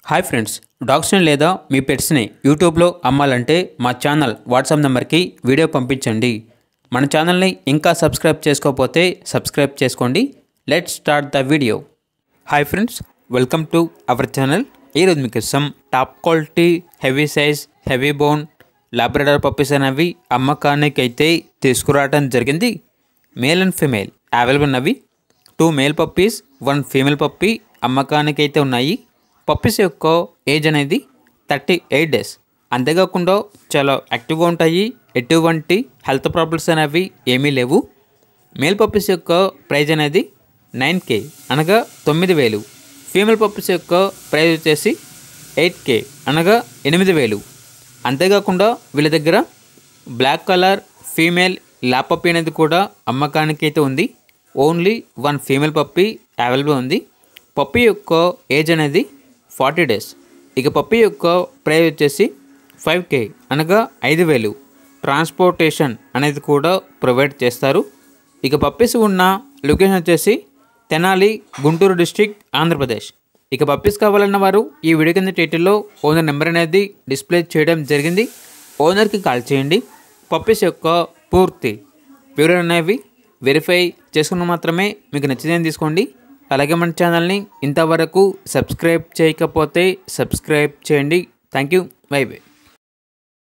Hi friends, డాగ్స్ని లేదా మీ పెట్స్ని యూట్యూబ్లో అమ్మాలంటే మా ఛానల్ వాట్సాప్ నెంబర్కి వీడియో పంపించండి. మన ఛానల్ని ఇంకా సబ్స్క్రైబ్ చేసుకోకపోతే సబ్స్క్రైబ్ చేసుకోండి. Let's start the video. Hi friends, welcome to our channel. ఈరోజు మీకోసం top quality heavy size heavy bone Labrador puppies అనేవి అమ్మకానికి అయితే తీసుకురావడం జరిగింది. మేల్ అండ్ ఫీమేల్ అవైలబుల్ ఉన్నవి. 2 మేల్ పప్పీస్ 1 ఫీమేల్ పప్పీ అమ్మకానికి అయితే ఉన్నాయి. పప్పీస్ యొక్క ఏజ్ అనేది 38 డేస్. అంతేకాకుండా చాలా యాక్టివ్గా ఉంటాయి. ఎటువంటి హెల్త్ ప్రాబ్లమ్స్ అనేవి ఏమీ లేవు. మేల్ పప్పీస్ యొక్క ప్రైజ్ అనేది 9K అనగా 9,000. ఫీమేల్ పప్పీస్ యొక్క ప్రైజ్ వచ్చేసి 8K అనగా 8,000. అంతేకాకుండా వీళ్ళ దగ్గర black colour female lab puppy అనేది కూడా అమ్మకానికి అయితే ఉంది. ఓన్లీ 1 ఫీమేల్ పప్పీ అవైలబుల్ ఉంది. పప్పీ యొక్క ఏజ్ అనేది 40 డేస్. ఇక పప్పీ యొక్క ప్రైస్ వచ్చేసి 5K అనగా 5,000. ట్రాన్స్పోర్టేషన్ అనేది కూడా ప్రొవైడ్ చేస్తారు. ఇక పప్పీస్ ఉన్న లొకేషన్ వచ్చేసి తెనాలి, గుంటూరు డిస్ట్రిక్ట్, ఆంధ్రప్రదేశ్. ఇక పప్పీస్ కావాలన్న వారు ఈ వీడియో కింద టైటిల్లో ఓనర్ నెంబర్ అనేది డిస్ప్లే చేయడం జరిగింది. ఓనర్కి కాల్ చేయండి. పప్పీస్ యొక్క పూర్తి వివరాలు అనేవి వెరిఫై చేసుకున్న మాత్రమే మీకు నచ్చితే తీసుకోండి. అలాగే మన ఛానల్ని ఇంతవరకు సబ్స్క్రైబ్ చేయకపోతే సబ్స్క్రైబ్ చేయండి. Thank you. By by.